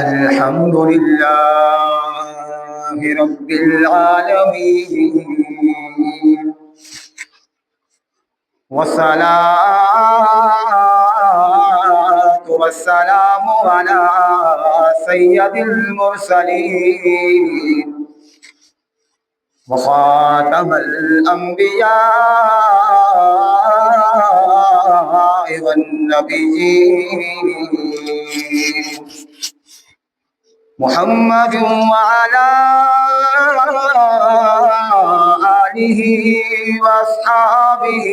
الحمد لله رب العالمين والصلاة والسلام على سيد المرسلين وخاتم الأنبياء والنبيين محمد وعلى آله وأصحابه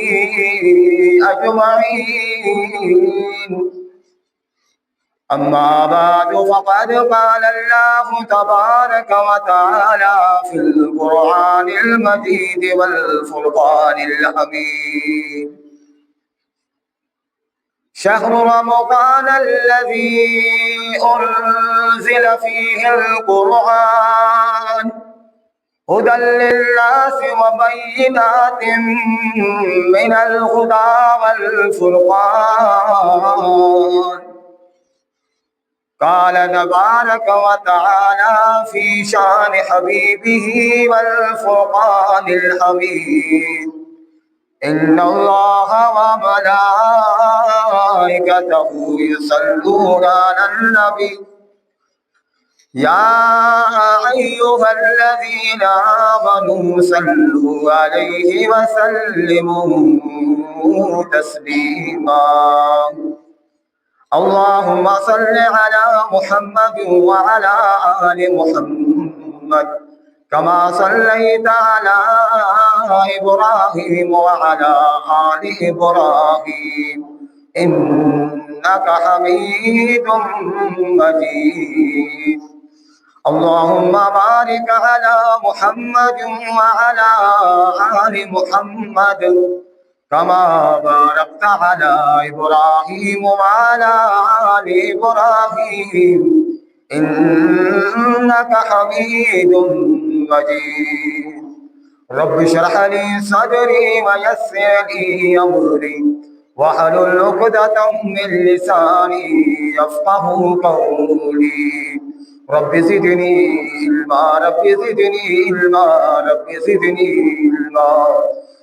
أجمعين. أما بعد فقد قال الله تبارك وتعالى في القرآن المجيد والفرقان الحميد: شهر رمضان الذي أنزل فيه القرآن هدى للناس وبينات من الهدى والفرقان. قال تبارك وتعالى في شان حبيبه والفرقان الحميد: إن الله وملائكته يصلون على النبي يا أيها الذين آمنوا صلوا عليه وسلموا تسليما. اللهم صل على محمد وعلى آل محمد كما صليت على إبراهيم وعلى آل إبراهيم إنك حميد مجيد. اللهم بارك على محمد وعلى آل محمد كما باركت على إبراهيم وعلى آل إبراهيم إنك حميد مجيد. رب اشرح لي صدري ويسر لي أمري واحلل عقدة من لساني يفقه قولي. رب زدني علما رب زدني علما رب زدني علما.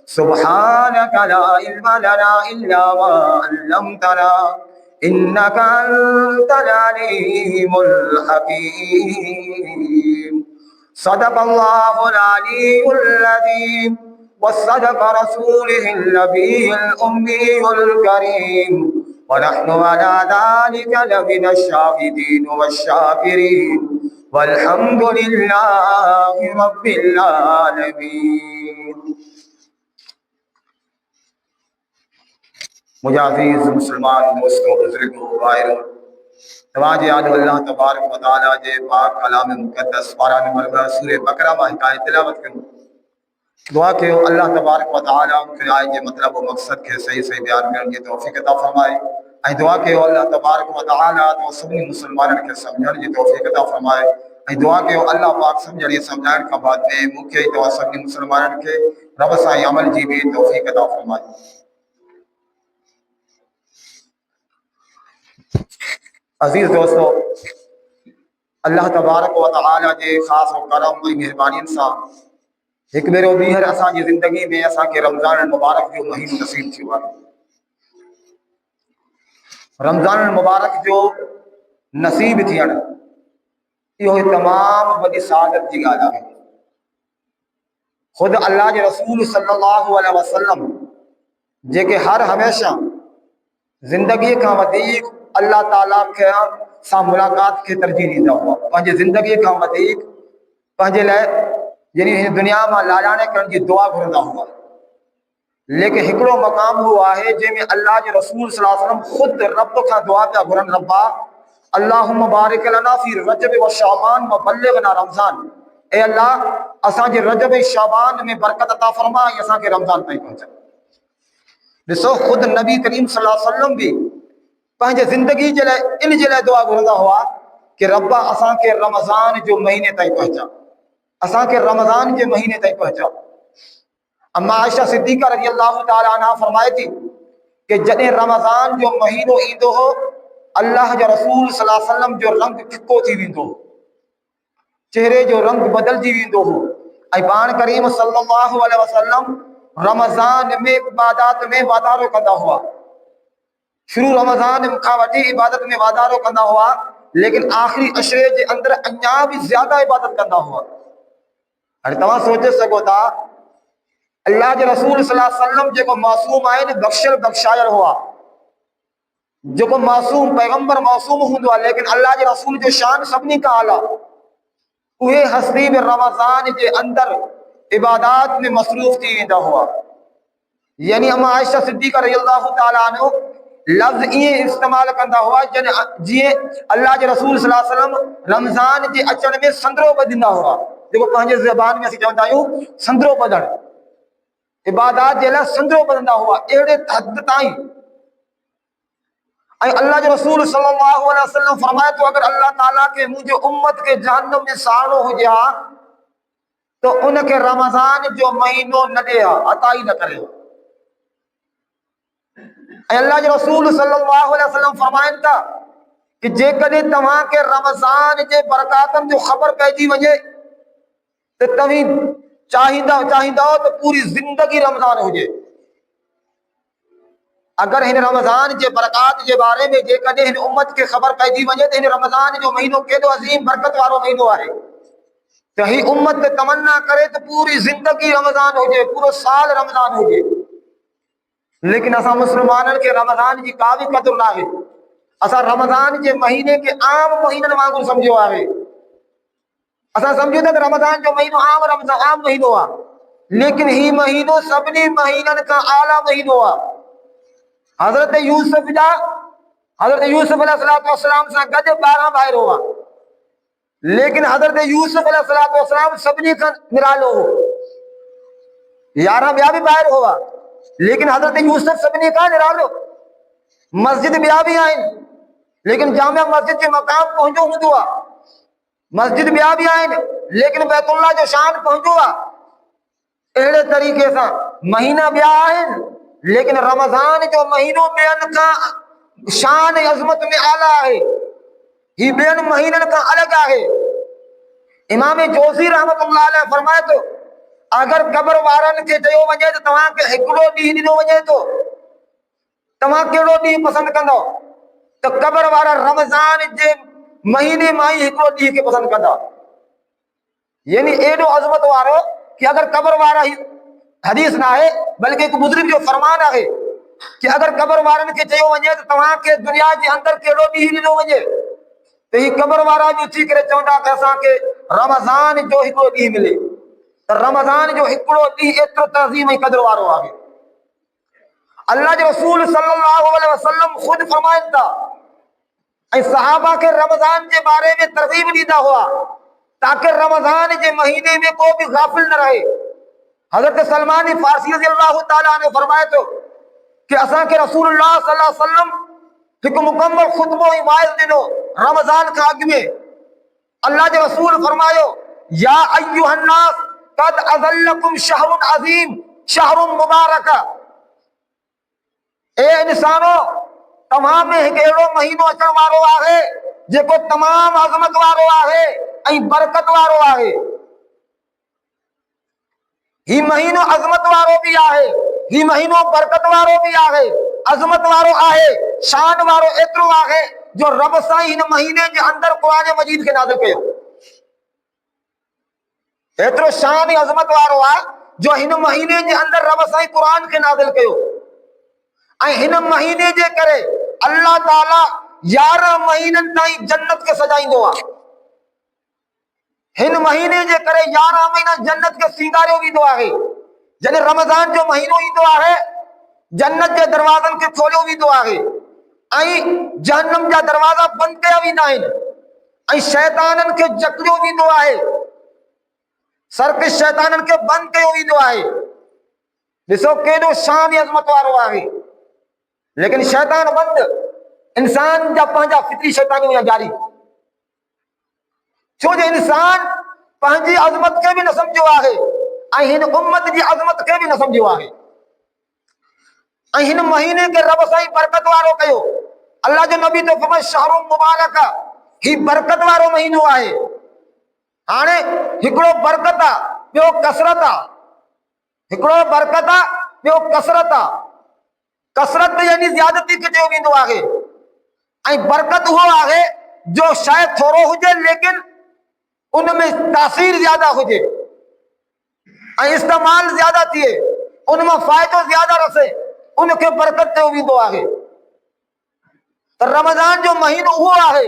سبحانك لا علم لنا إلا ما علمتنا إنك أنت العليم الحكيم. صدق الله العلي العظيم وصدق رسوله النبي الأمي الكريم ونحن على ذلك لمن الشاهدين والشاكرين والحمد لله رب العالمين. मुजाफिज मुसलमान दोस्तों बुजुर्गों भाइयों, तमाम याद अल्लाह तबारक व तआला जे पाक कलाम मुक़द्दस पारा नंबर सूरह बकरा में हिकायत तिलावत करूं। दुआ कयो अल्लाह तबारक व तआला के आय जे मतलब व मकसद के सही सही बयान करण की तौफीक अता फरमाए। ऐं दुआ कयो अल्लाह तबारक व तआला तो सभी मुसलमानन के समझण की तौफीक अता फरमाए। ऐं दुआ कयो अल्लाह पाक समझण समझाइण खां बाद में मूंखे तो सभी मुसलमानन के रब सां अमल जी भी तौफीक अता फरमाए। अजीज दोस्तों, अल्लाह तबारक व तआला जे खास व करम और मेहरबानी से एक मेरो ॿीहर असांजी ज़िंदगी में असांखे रमज़ान मुबारक जो महीनो नसीब थियो आहे। रमज़ान मुबारक जो नसीब थियण इहो तमाम वॾी सादत जी ॻाल्हि आहे। ख़ुद अल्लाह जे रसूल सल्लल्लाहु अलैहि वसल्लम जेके हर हमेशा ज़िंदगी खां वधीक अल्लाह ताला के सां मुलाकात के तरजीह ॾींदा हुआ, पंहिंजी ज़िंदगी खां वधीक पंहिंजे लाइ यानी हिन दुनिया में लालाणे करण जी दुआ घुरंदा हुआ। लेकिन हिकिड़ो मक़ाम वो आहे जंहिंमें अल्लाह जे रसूल सल्लल्लाहु अलैहि वसल्लम ख़ुद रब खां दुआ पिया घुरनि, रब्बा अल्लाहुम्मा बारिक लना फी रजब व शाबान व बल्लिगना रमज़ान। ए अल्लाह असांजे रजब ऐं शाबान में बरकत अता फरमा ऐं असांखे रमज़ान ताईं पहुचा। ॾिसो ख़ुद नबी करीम सल्लल्लाहु अलैहि वसल्लम भी पंहिंजे ज़िंदगी जे लाइ इन जे लाइ दुआ घुरंदा हुआ कि रब्बा असांखे रमज़ान जो महीने ताईं पहुचा, असांखे रमज़ान के महीने ताईं पहुचा। अम्मा आयशा सिद्दीक़ा रज़ी अल्लाह ताला अन्हा फरमाए थी कि जॾहिं रमज़ान जो महीनो ईंदो हो अल्लाह जो रसूल सल्लल्लाहु अलैहि वसल्लम जो रंग फिको थी वेंदो हो, चेहरे जो रंग बदलजी वेंदो हो। ऐं पाण करीम सल्लल्लाहु अलैहि वसल्लम रमज़ान में इबादत में वाधारो कंदा हुआ। शुरू रमज़ान खां वठी इबादत में वाधारो कंदा हुआ, लेकिन आख़िरी अशरे जे अंदर अञा भी ज़्यादा इबादत कंदा हुआ। हाणे तव्हां सोचे सघो था अल्लाह जे रसूल सल्लल्लाहु अलैहि वसल्लम जेको मासूम आहिनि, बख़्शियल बख़्शायल हुआ, जेको मासूम पैगंबर मासूम हूंदो आहे, लेकिन अल्लाह जे रसूल जो शान सभिनी खां आला। उहे हस्ती में रमज़ान के अंदर इबादत में मसरूफ़ थी वेंदा हुआ। यानी अम्मा आयशा सिद्दीक़ा रज़ियल्लाहु ताला अन्हा लफ़्ज़ ये इस्तेमाल कंदा हुआ जीअं अल्लाह जे रसूल सल्लल्लाहु अलैहि वसल्लम रमज़ान के अचण में संदरो ॿधंदा हुआ, जेको पंहिंजे ज़बान में असीं चवंदा आहियूं संदरो ॿधणु। इबादत जे लाइ संदरो ॿधंदा हुआ अहिड़े हद ताईं। अल्लाह के रसूल सल्लल्लाहु अलैहि वसल्लम फरमाए तो अगर अल्लाह ताला के मुझे उम्मत के जहन्नम में साड़ो हुजे हा तो उनके रमज़ान जो महीनो न ॾे हा, अता ही न करे। अल्लाह के रसूल सल्लल्लाहु अलैहि वसल्लम फरमाइनि था कि जेकॾहिं तव्हां के रमज़ान जे बरकातनि जो ख़बर पइजी वञे तो तव्हीं चाहींदा हो तो पूरी जिंदगी रमज़ान हुजे। अगर इन रमज़ान के बरक़ात के बारे में जेकॾहिं इन उम्मत के ख़बर पइजी वञे तो इन रमज़ान जो महीनो केॾो अज़ीम बरकत वारो महीनो आहे, तो ही उम्मत तमन्ना करे तो पूरी जिंदगी रमज़ान हुजे, पूरो साल रमज़ान हुजे। लेकिन असां मुसलमाननि के रमज़ान की का भी कदर ना है। असां रमज़ान के महीने के आम महीननि वांगुरु सम्झो आहे। असां सम्झूं था रमज़ान जो महीनो आम महीनो आहे, लेकिन ही महीनो सभिनी महीननि खां आला महीनो आहे। हज़रत यूसुफ अलैहिस्सलाम सां गॾु 12 भाइर हुआ, लेकिन हज़रत यूसुफ अलैहिस्सलाम सभिनी खां निरालो हो। 11 ॿिया भी भाइर हुआ, लेकिन हज़रत यूसुफ सभिनी खां निरालो। मस्जिद ॿिया भी आहिनि, लेकिन जामिया मस्जिद जो मक़ाम पंहिंजो हूंदो आहे। मस्जिद ॿिया भी आहिनि, लेकिन बैतुल्लाह जो शान पंहिंजो आहे। अहिड़े तरीक़े सां महीना ॿिया आहिनि, लेकिन रमज़ान जो महीनो ॿियनि खां शान अज़मत में आला है, ही ॿियनि महीननि खां अलॻि आहे। इमाम जोज़ी रहमतुल्लाह अलैह फरमाए तो अगर कब्र वारनि खे चयो वञे तो तव्हांखे हिकिड़ो ॾींहुं ॾिनो वञे तो तव्हां कहिड़ो ॾींहुं पसंदि कंदो, तो कब्र वारा रमज़ान जे महीने मां ही हिकिड़ो ॾींहुं खे पसंदि कंदा। यानी एॾो अज़मत वारो कि अगर कब्र वारा ही हदीस ना है बल्कि एक बुजुर्ग जो फरमान है कि अगर कब्र वारनि खे चयो वञे तो तव्हांखे दुनिया जे अंदर कहिड़ो ॾींहुं ॾिनो वञे, तो ही कब्र वारा भी उथी करे चवंदा कि असांखे रमज़ान जो हिकिड़ो ॾींहुं मिले। तो रमज़ान जो हिकिड़ो ॾींहुं एतिरो तज़ीम ऐं क़दर वारो आहे। अल्लाह के रसूल सल्लल्लाहु अलैहि वसल्लम खुद फरमाइनि था ऐं सहाबा के रमज़ान के बारे में तरगीब ॾींदा हुआ ताकि रमज़ान के महीने में को भी गाफिल न रहे। हज़रत सलमान फारसी रज़ियल्लाहु ताला अन्हु फरमाए तो कि असां के रसूलुल्लाह सल्लल्लाहु अलैहि वसल्लम एक मुकम्मल खुतबो ऐं वाइज़ ॾिनो रमज़ान खां अॻु में। अल्लाह के रसूल फरमायो या अय्युहन नास कद अज़ल्लकुम शहरुन अज़ीम शहरुन मुबारक। ए इंसानो तमाम में एक अहिड़ो महीनो अचण वारो आहे जेको तमाम अज़मत वारो आहे ऐं बरकत वारो आहे। ही महीनो अज़मत वारो भी आहे, ही महीनो बरकत वारो भी आहे, अज़मत वारो आहे, शान वारो एतिरो आहे जो रब साईं हिन महीने जे अंदर क़ुरान मजीद के नाज़िल कयो। एतिरो शान ऐं अज़मत वारो आहे जो हिन महीने जे अंदर रब साईं क़ुरान के नाज़िल कयो। ऐं हिन महीने जे करे अल्लाह ताला 11 महीननि ताईं जन्नत के सजाईंदो आहे। हिन महीने जे करे 11 महीना जन्नत के सींगारियो वेंदो आहे। जॾहिं रमज़ान जो महीनो ईंदो आहे जन्नत के दरवाज़नि खे खोलियो वेंदो आहे ऐं जहन्नम जा दरवाज़ा बंदि कया वेंदा आहिनि ऐं शैताननि खे जकड़ियो वेंदो आहे, सर्कस शैताननि खे बंदि कयो वेंदो आहे। ॾिसो केॾो शान अज़मत वारो आहे। लेकिन शैतान बंदि, इंसान जा पंहिंजा फितरी शैतानियूं जारी। छो जो इंसान पंहिंजी अज़मत के भी न सम्झो आहे ऐं हिन उम्मत जी अज़मत के भी न सम्झो आहे। हिन महीने के रब साईं बरकत वारो कयो। अल्लाह जो नबी तो फरमाए शहरु मुबारक ही बरकत वारो महीनो आहे। हाणे हिकिड़ो बरकत आ, ॿियो कसरत आ। हिकिड़ो बरकत आ, ॿियो कसरत आ। कसरत यानी ज्यादती के चयो वेंदो आहे ऐं बरकत उहो आहे जो शायद थोरो हुजे लेकिन उनमें तासीर ज्यादा हुजे ऐं इस्तेमाल ज्यादा थिए, उनमें फायदो ज्यादा रसे, उनखे बरकत चयो वेंदो आहे। त रमज़ान जो महीनो उहो आहे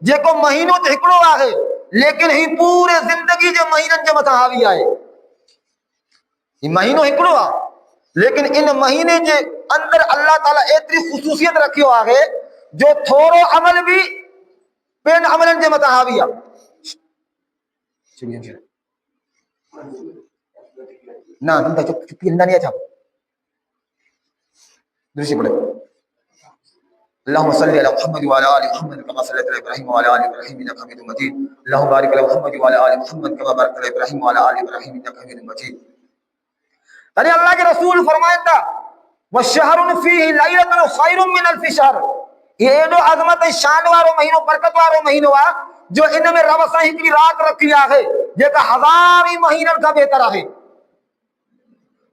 जेको महीनो त हिकिड़ो आहे लेकिन ही पूरे जिंदगी जे महीननि जे मथां हावी आहे। ही महीनो हिकिड़ो आहे लेकिन इन महीने जे अंदर अल्लाह ताला एतिरी ख़ुसूसियत रखियो आहे जो थोरो अमल भी ॿियनि अमलनि जे मथां हावी आहे। ना तुम तो चुप्पी अंडा नहीं अच्छा दृश्य पड़े। अल्लाहुम्मा सल्ली अला मुहम्मद व अला आलि मुहम्मद कमा सल्लैता अला इब्राहीम व अला आलि इब्राहीम इन्नका हमीदुम मजीद। अल्लाहुम्मा बारिक अला मुहम्मद व अला आलि मुहम्मद कमा बारकता अला इब्राहीम व अला आलि इब्राहीम इन्नका हमीदुम मजीद। अरे अल्लाह के रसूल फरमाया था व शहरुन फीही लैलतुन खैरुम मिन अल्फि शहर। ये एडो अजमत शान वारो महीनो बरकत वारो महीनो आ जो इन में रब साईं हिकड़ी रात रखी आहे जेका हज़ार ई महीननि खां बेहतर आहे।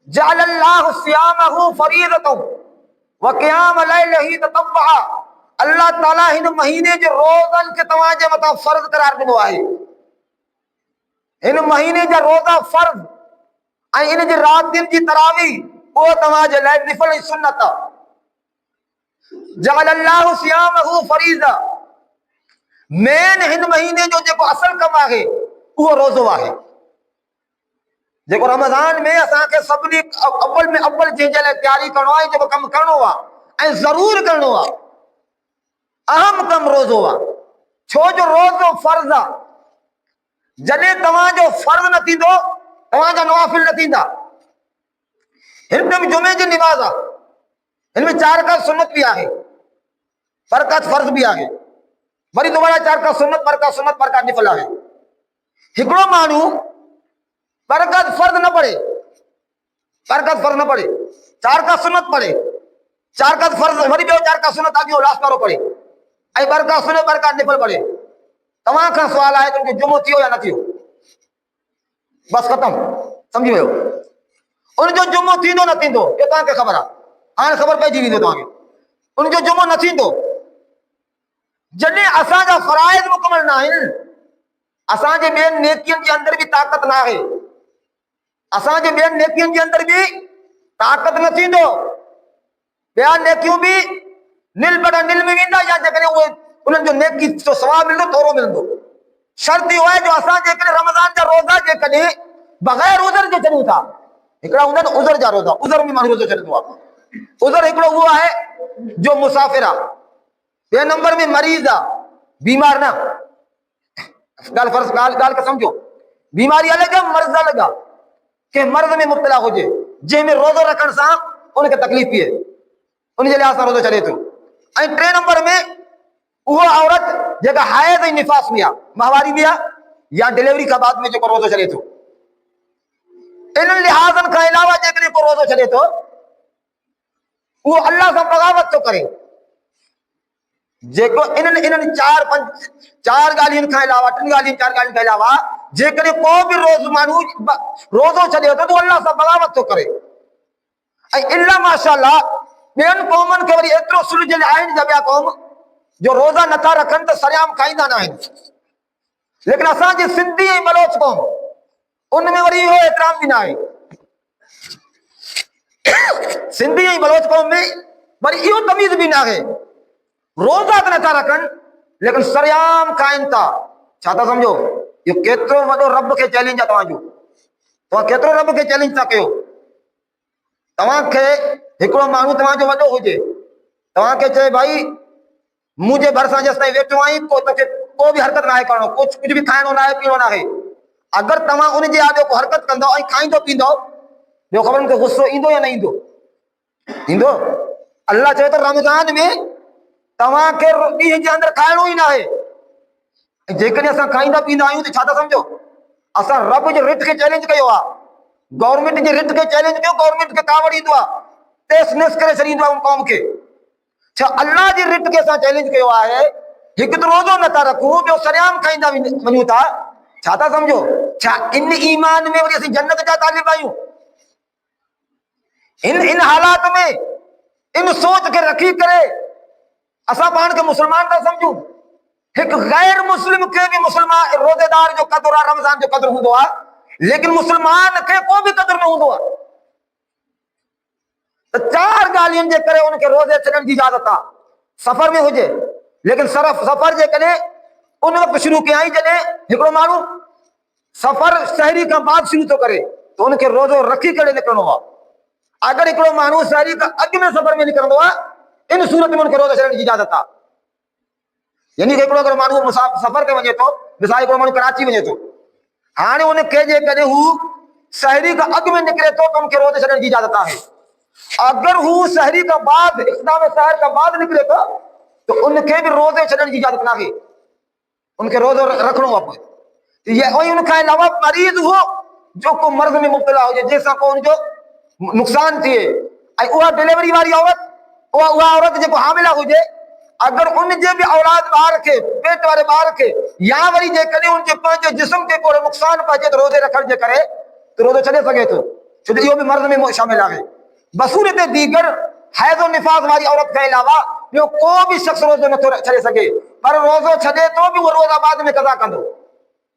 जअलल्लाहु सियामहु फरीदतन व क़ियाम लैलिही ततब्बअ। अल्लाह ताला हिन महीने जे रोज़न के तव्हां जे मथां फर्ज़ करार ॾिनो आहे। हिन महीने जा रोज़ा फर्ज़ ऐं इन जे रातियुनि जी तरावी उहो तव्हां जे लाइ निफ़ल ऐं सुन्नत आहे। जअलल्लाहु सियामहु फरीज़ा। मेन हिन महीने जो जेको असल कम आहे उहो रोज़ो आहे। जेको रमज़ान में असांखे सभिनी अव्वल में अव्वल जंहिंजे लाइ तयारी करणो आहे, जेको कमु करणो आहे ऐं ज़रूर करणो आहे, अहम कम रोज़ो आहे। छो जो रोज़ो फर्ज़ आहे। जॾहिं तव्हांजो फर्ज़ न थींदो तव्हांजा नवाफिल न थींदा। हिन में जुमे जी निमाज़ आहे, हिन में 4 रकात सुन्नत भी आहे, बरकत फर्ज़ भी आहे, वरी दोबारा 4 रकात सुन्नत बरकत निफल आहे। हिकिड़ो माण्हू बरकत फर्ज़ न पढ़े, बरकत फर्ज़ न पढ़े, 4 रकात सुन्नत पढ़े, 4 रकात फर्ज़ वरी ॿियो 4 रकात सुन्नत आगे लास्ट वारो पढ़े ऐं बरकत सुन्नत बरकत निफल पढ़े। तव्हां खां सवाल आहे तुमखे जुमो थियो या न थियो? बस खत्म, समझी वियो। उनजो जुमो थींदो न थींदो इहो तव्हांखे ख़बर आहे, हाणे ख़बर पइजी वेंदो तव्हांखे। उनजो जुमो न थींदो जॾहिं असांजा फ़राइज़ मुकमल न आहिनि, असांजे ॿियनि नेकियुनि जे अंदर बि ताक़त न आहे, असांजे ॿियनि नेकियुनि जे अंदर बि ताक़त न थींदो, ॿिया नेकियूं बि निल बड़ा निल में वेंदा या जेकॾहिं उहे उन्हनि जो नेकी जो सवाब मिलंदो थोरो मिलंदो। शर्त इहो आहे जो असां जेकॾहिं रमज़ान जा रोज़ा जेकॾहिं बग़ैर उज़र जे छॾूं था, हिकिड़ा हूंदा आहिनि उज़र जा रोज़ा, उज़र में माण्हू रोज़ो छॾंदो आहे। उज़र हिकिड़ो उहो आहे जो मुसाफ़िर आहे, ॿिए नंबर में मरीज़ आहे, बीमार न। ॻाल्हि खे सम्झो, बीमारी अलॻि आहे, मर्ज़ अलॻि आहे। कंहिं मर्ज़ में मुब्तला हुजे जंहिंमें रोज़ो रखण सां उनखे तकलीफ़ थिए, उनजे लिहाज़ सां रोज़ो छॾे थो। ऐं 3 नंबर में उहो औरत जेका हाइज़ ऐं निफ़ास में आहे, माहवारी में आहे या डिलीवरी खां बाद में जेको रोज़ो छॾे थो, इन्हनि लिहाज़नि खां अलावा जेकॾहिं को रोज़ो छॾे थो उहो अल्लाह सां बग़ावत थो करे। जेको इन्हनि 4 ॻाल्हियुनि खां अलावा 3 ॻाल्हियुनि 4 ॻाल्हियुनि खां अलावा जेकॾहिं को बि रोज़ माण्हू रोज़ो छॾे थो त अल्लाह सां बग़ावत थो करे। ऐं इल्ला माशाअल्लाह ॿियनि क़ौमनि खे वरी एतिरो सुलझियल आहिनि जा ॿिया क़ौम जो रोज़ा नथा रखनि त सरियाम खाईंदा न आहिनि, लेकिन असांजी सिंधी ऐं बलोच क़ौम उनमें वरी इहो एतिराम बि न आहे। सिंधी ऐं बलोच क़ौम में वरी इहो तमीज़ बि न आहे, रोज़ा त नथा रखनि लेकिन सरियाम खाइनि था। छा था सम्झो? इहो केतिरो वॾो रब खे चैलेंज आहे तव्हांजो, तव्हां केतिरो रब खे चैलेंज था कयो। तव्हांखे हिकिड़ो माण्हू तव्हांजो वॾो हुजे, तव्हांखे चए भाई मुंहिंजे भरिसां जेसि ताईं वेठो आहीं तोखे को बि हरकत न आहे करणो, कुझु बि खाइणो न आहे पीअणो न आहे। अगरि तव्हां उनजे आॾो को हरकत कंदो ऐं खाईंदो पींदो, ॿियो ख़बर मूंखे गुस्सो ईंदो या न ईंदो? ईंदो। अल्लाह चए थो रमज़ान में तव्हांखे ॾींहं जे अंदरि खाइणो ई न आहे। ऐं जेकॾहिं असां खाईंदा पींदा आहियूं त छा था सम्झो? असां रब जे रिट खे चैलेंज कयो आहे, गवर्नमेंट जे रिट खे चैलेंज कयो। गवर्नमेंट खे कावड़ ईंदो आहे तेस नेस करे छॾींदो आहे उन क़ौम खे। छा अल्लाह जी रिट खे असां चैलेंज कयो आहे, हिकु त रोज़ो नथा रखूं, ॿियो सरियाम खाईंदा वञूं था, छा था सम्झो? छा इन ईमान में वरी असीं जन्नत जा तालिब आहियूं? इन हालात में इन सोच खे रखी करे असां पाण खे मुस्लमान था सम्झूं? हिकु गैर मुस्लिम खे बि मुस्लमान रोज़ेदार जो क़दुरु आहे, रमज़ान जो क़दुरु हूंदो आहे, लेकिन मुस्लमान खे को बि क़दुरु न हूंदो आहे। त चार ॻाल्हियुनि जे करे उनखे रोज़े छॾण जी इजाज़त आहे, सफ़र में हुजे। लेकिन सफ़र जे कॾहिं उन वक़्तु शुरू कयई जॾहिं हिकिड़ो माण्हू सफ़र शहरी खां बाद शुरू थो करे, त उनखे रोज़ो रखी करे निकिरणो आहे। अगरि हिकिड़ो माण्हू शहरी खां अॻु में सफ़र में निकिरंदो आहे, इन सूरत में उनखे रोज़ो छॾण जी इजाज़त आहे। यानी हिकिड़ो अगरि माण्हू सफ़र ते वञे थो, मिसाल हिकिड़ो माण्हू कराची वञे थो, हाणे उनखे जेकॾहिं हू शहरी खां अॻु में निकिरे थो त उनखे रोज़ो छॾण जी इजाज़त आहे। अगर हू शहरी का बाद इस्लाम शहर का बाद निकले तो उनके भी रोजे छड़न की इजाजत ना है, उनके रोजो रखनो आप। ये वही उनका अलावा मरीज हो जो को मर्ज में मुब्तला हो जाए, जैसा को उनको नुकसान थिए, वह डिलीवरी वाली औरत, वह औरत जो हामिला हो जाए, अगर उन जे भी औलाद बाहर के पेट वाले बाहर के या वरी जे कने उनके पांच जिस्म के को नुकसान पहुंचे तो रोजे रखण जे करे तो रोजे छड़े सके तो, छो इहो भी मर्ज में शामिल आहे। बसूरत दीगर हैज़ो निफास वाली औरत के अलावा ॿियो को भी शख्स रोज़ो नथो छॾे सके, पर रोज़ो छॾे तो भी वो रोज़ा बाद में कज़ा कंदो।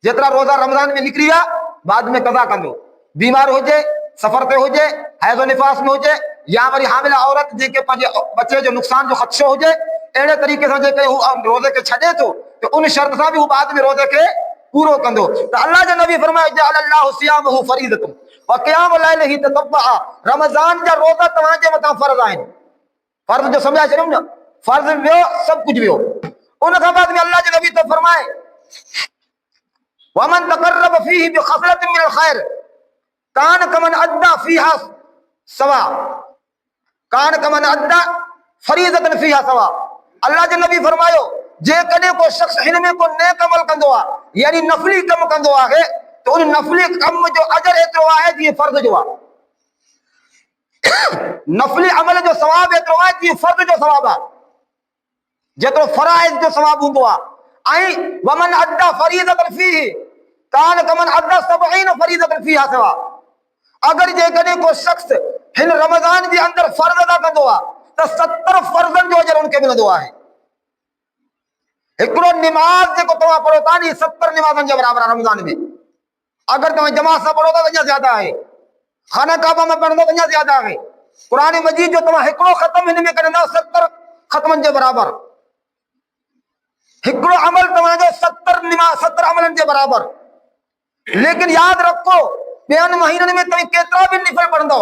जेतिरा रोज़ा रमज़ान में निकिरी विया बाद में कज़ा कंदो। बीमार हुजे, सफ़र ते हुजे, हैज़ो निफास में हुजे, या वरी हामिला औरत जेके पंहिंजे बच्चे जो नुक़सान जो ख़दशो हुजे, अहिड़े तरीक़े सां जेके हू रोज़े खे छॾे थो त उन शर्त सां बि हू बाद में रोज़े खे पूरो कंदो। त अल्लाह जो नबी फरमाए जअलल्लाहु सियामहु फरीदतुन व क़ियाम लैलिही ततब्बअ, रमज़ान जा रोज़ा तव्हांजे मथां फर्ज़ आहिनि। फर्ज़ जो सम्झाए छॾियुमि न, फर्ज़ वियो सभु कुझु वियो। उन खां बाद में अल्लाह जो नबी तो फरमाए वमन तक़र्रब फीही बिखसलतिन मिनल खैर कान कमन अद्दा फीहा सवा, कान कमन अद्दा फरीज़तन फीहा सवा। अल्लाह जो नबी फरमायो जे कॾहिं को शख्स हिन में को नेक अमल कंदो आहे, यानी नफ़ली कम कंदो आहे, तो उन नफ़ली कम जो अजर एतिरो आहे जीअं फर्ज़ जो आहे। नफ़ली अमल जो सवाब एतिरो आहे जीअं फर्ज़ जो सवाब आहे, जेतिरो फराइज़ जो सवाब हूंदो आहे। ऐं वमन अद्दा फरीज़तन फीही कान कमन अद्दा सबईन फरीज़तन फीहा सवा। अगर जेकॾहिं को शख्स हिन रमज़ान जे अंदरि फर्ज़ अदा कंदो आहे त 70 फर्ज़नि जो अजर उनखे मिलंदो आहे। हिकिड़ो निमाज़ जेको तव्हां पढ़ो था नी 70 निमाज़नि जे बराबरि आहे रमज़ान में। अगर तव्हां जमात सां पढ़ो था त अञा ज्यादा आहे, खाना काबा में पढ़ंदो त अञा ज्यादा आहे। कुरान मजीद जो तव्हां हिकिड़ो ख़त्म हिन में कंदा 70 ख़त्मनि जे बराबरि। हिकिड़ो अमल तव्हांजो 70 अमलनि जे बराबरि। लेकिन यादि रखो ॿियनि महीननि में तव्हां केतिरा बि निफल पढ़ंदो,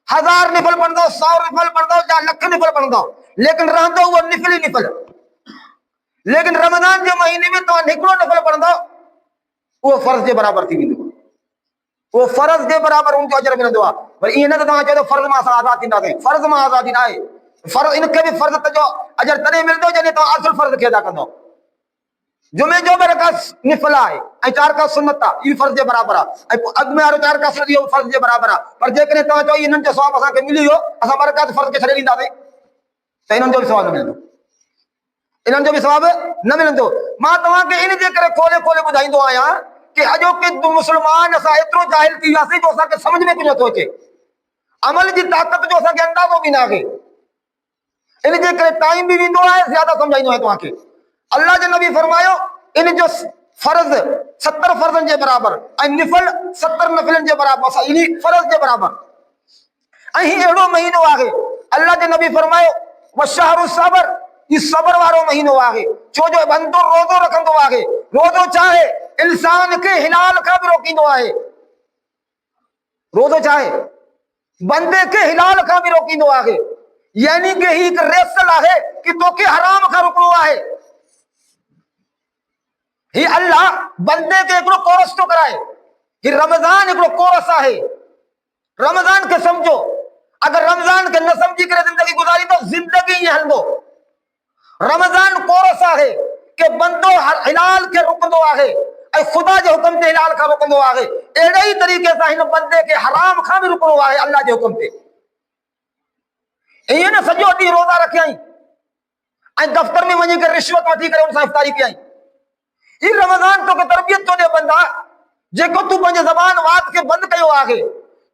1000 निफल पढ़ंदो, 100 निफल पढ़ंदो या लख निफल पढ़ंदो, लेकिन रहंदो उहो निफल ही निफल। लेकिन रमज़ान जे महीने में तव्हां हिकिड़ो निफल पढ़ंदो उहो फर्ज़ जे बराबरि थी वेंदो, वो फर्ज़ जे बराबरि उनजो अजर मिलंदो आहे। पर ईअं न त तव्हां चओ फर्ज़ मां असां आज़ाद थींदासीं, फर्ज़ मां आज़ादी न आहे। फर्ज़ इनखे बि फर्ज़ जो अजर तॾहिं मिलंदो जॾहिं तव्हां असुल फर्ज़ खे अदा कंदो। जुमे जो बि रकात निफल आहे ऐं 4 रकात सुन्नत आहे, इहो फर्ज़ जे बराबरि आहे। ऐं अॻु में वारो 4 रकात सुन्नत इहो फर्ज़ जे बराबरि आहे। पर जेकॾहिं तव्हां चओ इन्हनि जो सवाबु असांखे मिली वियो, असां 2 रकात फर्ज़ खे छॾे ॾींदासीं, त इन्हनि जो बि सवाबु न मिलंदो, इन्हनि जो बि सवाबु न मिलंदो। मां तव्हांखे इन जे करे खोले खोले ॿुधाईंदो आहियां कि अॼोके मुस्लमान असां एतिरो जाहिल थी वियासीं जो असांखे समझ में कुझु नथो अचे, अमल जी ताक़त जो असांखे अंदाज़ो बि न आहे। इन जे करे टाइम बि वेंदो आहे, ज़्यादा सम्झाईंदो आहियां तव्हांखे। अल्लाह जो नबी फरमायो इन जो फर्ज़ 70 फर्ज़नि जे बराबरि ऐं निफल 70 नफ़िलनि जे बराबरि, इन फर्ज़ जे बराबरि। ऐं ही अहिड़ो महीनो आहे, अल्लाह जो नबी फरमायो व शहरु सबर, ई सबर वारो महीनो आहे, छो जो बंदो रोज़ो रखंदो आहे। रोज़ो चाहे इंसान के हिलाल खां बि रोकींदो आहे, रोज़ो चाहे बंदे के हिलाल खां बि रोकींदो आहे। यानी कि ही हिकु रेसल आहे कि तोखे हराम खां रुकणो आहे। ही अल्लाह बंदे के हिकिड़ो कोर्स थो कराए कि रमज़ान हिकिड़ो कोर्स आहे। रमज़ान खे सम्झो, अगर रमज़ान खे न सम्झी करे ज़िंदगी गुज़ारींदो ज़िंदगी ईअं हलंदो। रमज़ान कोर्स आहे कि बंदो हिलाल खे रुकंदो आहे ऐं ख़ुदा जे हुकुम ते हिलाल खां रुकंदो आहे। अहिड़े ई तरीक़े सां हिन बंदे खे हराम खां बि रुकणो आहे अल्लाह जे हुकुम ते। ईअं न सॼो ॾींहुं रोज़ा रखियई ऐं दफ़्तर में वञी करे रिश्वत वठी करे उन सां इफ़्तारी कयई। ही रमज़ान तोखे तरबियत थो ॾे बंदा, जेको तूं पंहिंजे ज़बान वात खे बंदि कयो आहे।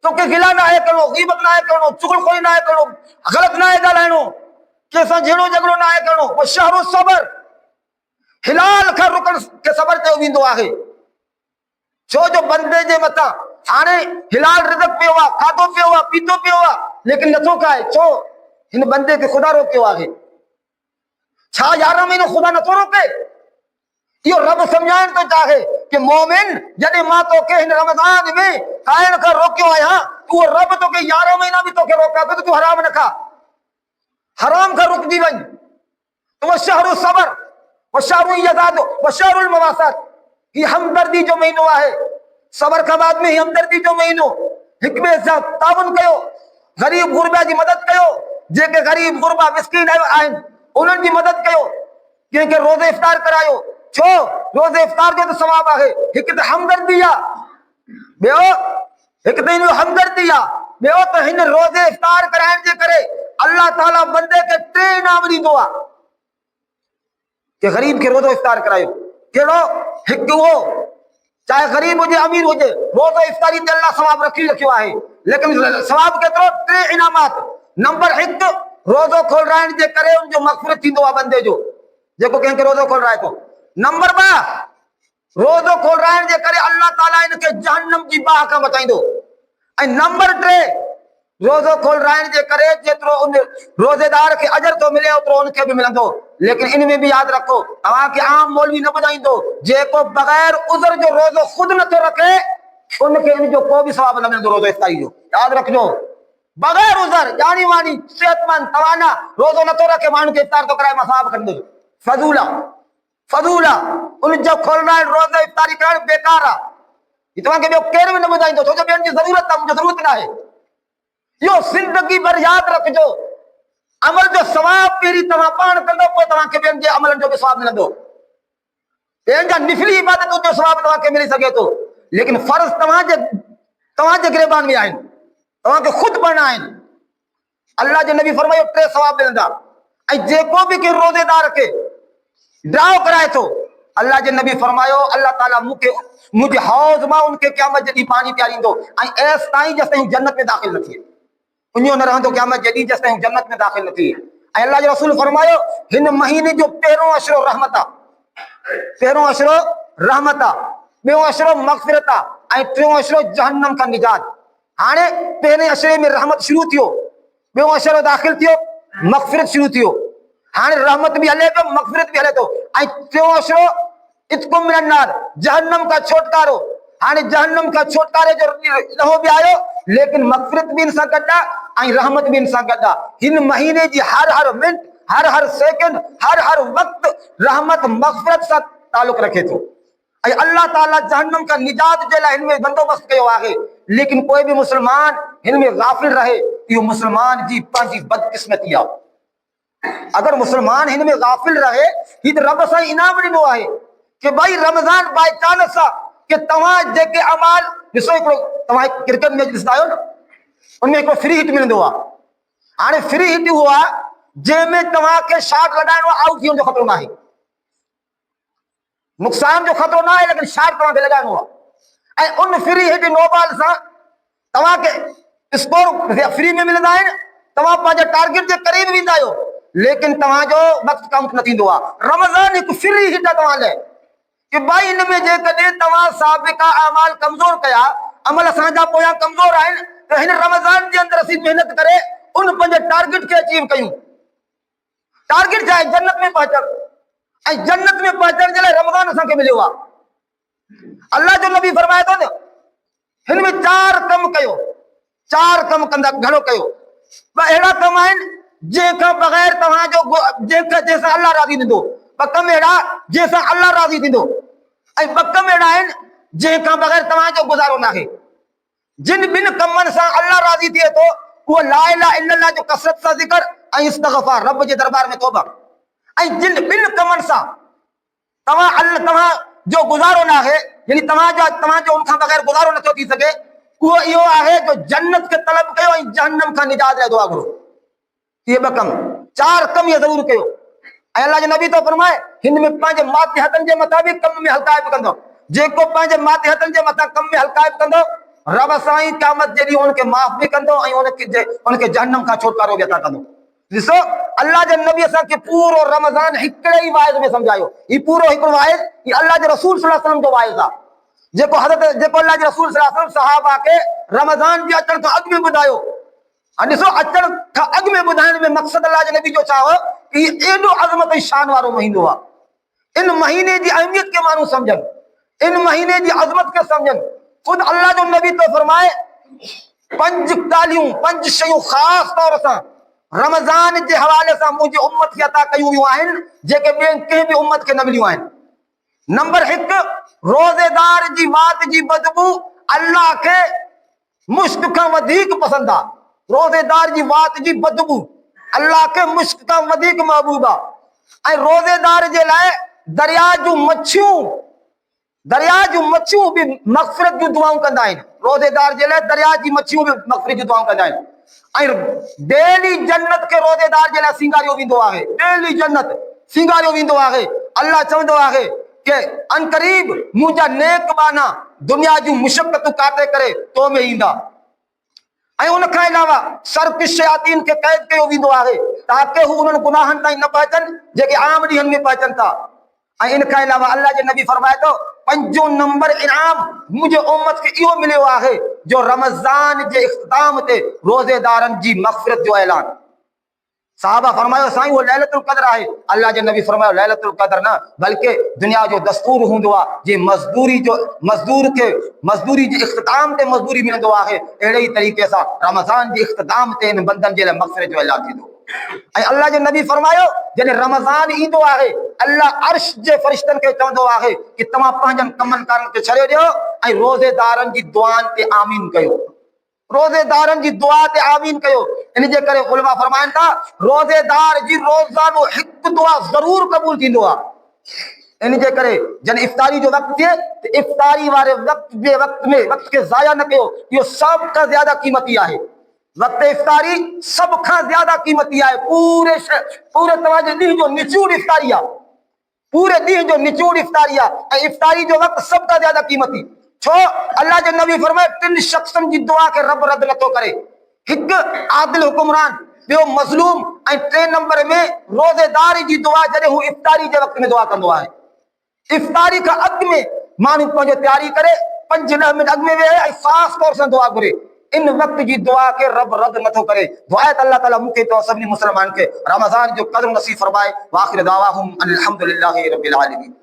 तोखे गिला न आहे करिणो, ग़ीबत न आहे करिणो, चुगलखोरी न आहे करिणो, ग़लति न आहे ॻाल्हाइणो, कंहिंसां झेड़ो झगड़ो न आहे करिणो। वो शहरु सबर, हिलाल खां रुकण खे सबर चयो वेंदो आहे। छो जो बंदे जे मथां हाणे हिलाल रिज़क़ पियो आहे, खाधो पियो आहे, पीतो पियो आहे, लेकिन नथो खाए। छो? हिन बंदे खे ख़ुदा रोकियो आहे। छा 11 महीनो ख़ुदा नथो रोके? इहो रब सम्झाइण थो चाहे कि मोमिन, जॾहिं मां तोखे हिन रमज़ान में खाइण खां रोकियो आहियां, उहो रब तोखे 11 महीना बि तोखे रोका थो त तूं हराम न खा। हराम खां रुकजी वञ। वो शहरु सबर, वो शहरु यज़ाद, वो शहरुल मवासात। ही हमदर्दी जो महीनो आहे। सबर खां बाद में ही हमदर्दी जो महीनो। हिक ॿिए सां ताउन कयो, ग़रीब गुरबा जी मदद कयो। जेके ग़रीब गुरबा मिस्कीन आहिनि उन्हनि जी मदद कयो। कंहिंखे रोज़े इफ़्तार करायो। छो? रोज़े इफ़्तार जो त सवाब आहे। हिकु त हमदर्दी आहे, ॿियो हिकु त हिन हमदर्दी आहे, ॿियो त हिन रोज़े इफ़्तार कराइण जे करे अल्लाह ताला बंदे खे 3 इनाम ॾींदो आहे कि ग़रीब खे रोज़ो इफ़्तार करायो। कहिड़ो? हिकु उहो, चाहे ग़रीब हुजे अमीर हुजे, रोज़ो इफ़्तारी ते अल्लाह सवाब रखी रखियो आहे। लेकिन सवाब केतिरो? 3 इनामात। नंबर 1, रोज़ो खोलाइण जे करे उनजो मग़फ़िरत थींदो आहे बंदे जो, जेको कंहिंखे रोज़ो खोलाए थो। नंबर 2, रोज़ो खोलाइण जे करे अल्लाह ताला इनखे जहन्नम जी बाह खां बचाईंदो। ऐं नंबर 3, रोज़ो खोलाइण जे करे जेतिरो उन रोज़ेदार खे अजर थो मिले ओतिरो उनखे बि मिलंदो। लेकिन इन में भी याद रखो, तव्हांखे आम मौलवी न ॿुधाईंदो। जेको बग़ैर उज़र जो रोज़ो खुद नथो रखे उनखे इन जो को भी सवाब न मिलंदो रोज़ो इफ़्तारी जो। याद रखजो, बग़ैर उज़र जानी वानी सेहतमंद तवाना रोज़ो नथो रखे, माण्हू खे इफ़्तार तो कराए, मां सवाब कंदो। फज़ूल आहे, फज़ूल आहे। उन जो खोलाइण रोज़ो इफ़्तारी करण बेकार आहे। तव्हांखे ॿियो केरु बि न ॿुधाईंदो, छो जो ॿियनि जी ज़रूरत आहे, मुंहिंजी ज़रूरत न आहे। इहो ज़िंदगी भर यादि रखजो। अमल जो सवाब पहिरीं तव्हां पाण कंदो, पोइ तव्हांखे ॿियनि जे अमलनि जो बि सवाब मिलंदो। ॿियनि जा निफली इबादतुनि जो सवाब तव्हांखे मिली सघे थो, लेकिन फर्ज़ तव्हांजे गिरबान में आहिनि, तव्हांखे ख़ुदि पढ़ना आहिनि। अल्लाह जे नबी फरमायो 3 सवाब मिलंदा। ऐं जेको बि कंहिं रोज़ेदार खे ड्राव कराए थो, अल्लाह जे नबी फरमायो अल्लाह ताला मुंहिंजे हौज़ मां उनखे क़यामत जे ॾींहुं पानी पियारींदो ऐं ऐसि ताईं जेसिताईं जन्नत में दाख़िल न थिए। उन न रहंदो क़यामत जे ॾींहुं जेसिताईं जन्नत में दाख़िल न थिए। ऐं अल्लाह जो रसूल फरमायो हिन महीने जो पहिरों अशरो रहमत आहे, पहिरों अशरो रहमत आहे, ॿियों अशरो मग़फ़िरत आहे ऐं टियों अशरो जहन्नम खां निजात। हाणे पहिरें अशरे में रहमत शुरू थियो, ॿियों अशरो दाख़िल थियो, मग़फ़िरत शुरू थियो। हाणे रहमत भी हले पियो, मग़फ़िरत भी हले थो। ऐं टियों अशरो इत्कुम मिनन नार, जहन्नम का छुटकारो। हाणे जहन्नम का छुटकारे जो ॾहों भी आयो, लेकिन मग़फ़िरत भी इन सां गॾु आहे ऐं रहमत भी इन सां गॾु आहे। हिन महीने जी हर मिनट, हर सेकंड, हर वक़्तु रहमत मग़फ़िरत सां ताल्लुक़ रखे थो। ऐं अल्लाह ताला जहन्नम का निजात जे लाइ हिन में बंदोबस्त कयो आहे। लेकिन कोई भी मुसलमान हिन में गाफ़िल रहे, इहो मुसलमान जी पंहिंजी बदकिस्मती आहे। अगर मुसलमान हिन में गाफ़िल रहे, ही तो रब सां इनाम ॾिनो आहे कि भाई रमज़ान बाय चांस आहे कि तव्हां जेके अमाल ॾिसो, हिकिड़ो तव्हां क्रिकेट मैच ॾिसंदा आहियो न, उनमें हिकिड़ो फ्री हिट मिलंदो आहे। हाणे फ्री हिट उहो आहे जंहिंमें तव्हांखे शॉट लॻाइणो आहे, आउट थियण जो ख़तरो न आहे, नुक़सान जो ख़तरो न आहे, लेकिन शॉट तव्हांखे लॻाइणो आहे। ऐं उन फ्री हिट नो बॉल सां तव्हांखे स्कोर फ्री में मिलंदा आहिनि, तव्हां पंहिंजे टारगेट जे क़रीब वेंदा आहियो, लेकिन तव्हांजो वक़्तु काउंट न थींदो आहे। रमज़ान हिकु फ्री हिट आहे तव्हां लाइ कि भाई हिन में जेकॾहिं तव्हां साबिक़ा अमाल कमज़ोर कया, अमल असांजा पोयां कमज़ोर आहिनि, त हिन रमज़ान जे अंदरि असीं महिनत करे उन पंहिंजे टारगेट खे अचीव कयूं। टारगेट छा आहे? जन्नत में पहुचण। ऐं जन्नत में पहुचण जे लाइ रमज़ान असांखे मिलियो आहे। अल्लाह जो नबी फरमाए थो न, हिन में 4 कम कयो, 4 कम कंदा, घणो कयो। ॿ अहिड़ा कम आहिनि जंहिंखां बग़ैर तव्हांजो जंहिंसां अल्लाह राज़ी थींदो। 2 कम अहिड़ा जंहिंसां अल्लाह राज़ी थींदो ऐं 2 कम अहिड़ा आहिनि जंहिंखां बग़ैर तव्हांजो गुज़ारो न आहे। जिन 2 कमनि सां अल्लाह राज़ी थिए थो उहो ला इलाहा इल्लल्लाह जो कसरत सां ज़िक्र ऐं इस्तिग़फ़ार, रब जे दरबार में तौबा। ऐं जिन 2 कमनि सां तव्हां जो गुज़ारो न आहे, यानी तव्हांजो उनखां बग़ैर गुज़ारो नथो थी सघे, उहो इहो आहे जो जन्नत खे तलब कयो ऐं जहन्नम खां निजात लाइ दुआ करो। ये बकम 4 कम ये जरूर कयो। अल्लाह जे नबी तो फरमाए हिंद में पंहिंजे माथे हथन जे मथा भी कम में हल्का कंदो, जेको पंहिंजे माथे हथन जे मथा कम में हल्का कंदो रब साईं क़यामत जे ॾींहुं उनखे माफ़ भी कंदो ऐं उनखे जहन्नम खां छुटकारो भी अता कंदो। ॾिसो अल्लाह जे नबी असांखे पूरो रमज़ान हिकिड़े ई वाइद में सम्झायो। ही पूरो हिकिड़ो वाइद ही अल्लाह जे रसूल सल्लल्लाहु अलैहि वसल्लम जो वाइद आहे, जेको अल्लाह जे रसूल सल्लल्लाहु अलैहि वसल्लम सहाबा के रमज़ान जे अचण खां अॻु में ॿुधायो। ॾिसो अचण खां अॻु में ॿुधाइण में मक़सद अल्लाह जे नबी जो छा हो कि एॾो अज़मत ऐं शान वारो महीनो आहे। इन महीने जी अहमियत के माण्हू सम्झनि, इन महीने जी अज़मत के सम्झनि। खुद अल्लाह जो नबी तो फरमाए 5 ॻाल्हियूं 5 शयूं ख़ासि तौर सां रमज़ान जे हवाले सां मुंहिंजी उम्मत खे अता कयूं वियूं आहिनि जेके ॿिए कंहिं बि उम्मत खे न मिलियूं आहिनि। नंबर 1 रोज़ेदार जी वात जी बदबू अल्लाह के मुश्क खां वधीक पसंदि आहे। रोज़ेदार जी वात जी बदबू अल्लाह के मुश्क खां वधीक महबूब आहे। ऐं रोज़ेदार जे लाइ दरिया जूं मच्छियूं भी मग़फ़िरत जूं दुआऊं कंदा आहिनि। रोज़ेदार जे लाइ दरिया जी मच्छियूं भी मग़फ़िरत जूं दुआऊं कंदा आहिनि। ऐं डेली जन्नत के रोज़ेदार जे लाइ सिंगारियो वेंदो आहे, डेली जन्नत सिंगारियो वेंदो आहे। अल्लाह चवंदो आहे कि अनकरीब मुंहिंजा नेक बाना दुनिया जूं मुशक़तूं काटे करे तो में ईंदा। ऐं उन खां अलावा शर्क़ शयातीन खे क़ैद कयो वेंदो आहे ताकि हू उन्हनि गुनाहनि ताईं न पहुचनि जेके आम ॾींहनि में पहुचनि था। ऐं इन खां अलावा अल्लाह जे नबी फरमाए थो 5 नंबर इनाम मुंहिंजे उम्मत खे इहो मिलियो आहे जो रमज़ान जे इख्तिताम ते रोज़ेदारनि जी मग़फ़िरत जो ऐलान। साहबा फरमायो साईं वो लैलतुल क़द्र आहे। अल्लाह जे नबी फरमायो लैलतुल क़द्र न बल्कि दुनिया जो दस्तूर हूंदो आहे जे मज़दूरी जे इख्तिताम ते मज़दूरी मिलंदो आहे, अहिड़े ई तरीक़े सां रमज़ान जे इख्तिताम ते इन बंदनि जे लाइ मग़फ़िरत जो ऐलान थींदो। ऐं अल्लाह जे नबी फरमायो जॾहिं रमज़ान ईंदो आहे अल्लाह अर्श जे फ़रिश्तनि खे चवंदो आहे कि तव्हां पंहिंजनि कमनि कारनि खे छॾे ॾियो ऐं रोज़ेदारनि जी दुआनि ते आमीन कयो, रोज़ेदारनि जी दुआ ते आमीन कयो। इन जे करे उलमा फरमाइनि था रोज़ेदार जी रोज़ानो हिकु दुआ ज़रूर क़बूल थींदो आहे। इन जे करे जॾहिं इफ्तारी जो वक़्तु थिए त इफ्तारी वारे वक़्त खे ज़ाया न कयो। इहो सभ खां ज़्यादा क़ीमती आहे। वक़्त इफ्तारी सभ खां ज़्यादा क़ीमती आहे। पूरे तव्हांजे ॾींहं जो निचोड़ इफ्तारी आहे, पूरे ॾींहं जो निचोड़ इफ्तारी आहे। ऐं इफ्तारी जो वक़्तु सभ खां ज़्यादा क़ीमती छो अल्लाह जे नबी फरमाए 3 शख़्सनि जी दुआ खे रब रद्द नथो करे। हिकु आदिल हुक्मरान, ॿियो मज़लूम ऐं 3 नंबर में रोज़ेदार जी दुआ जॾहिं हू इफ्तारी जे वक़्त में दुआ कंदो आहे। इफ्तारी खां अॻु में माण्हू पंहिंजो तयारी करे 5-10 मिनट अॻु में वेहे ऐं ख़ासि तौर सां दुआ घुरे। इन वक़्त जी दुआ के रब रद्द नथो करे। दुआ त अल्लाह ताला मूंखे तो सभिनी मुस्लमान खे रमज़ान जो क़द्र नसीब फरमाए। वाखिर दावाहुम अनिल हम्दुलिल्लाहि रब्बिल आलमीन।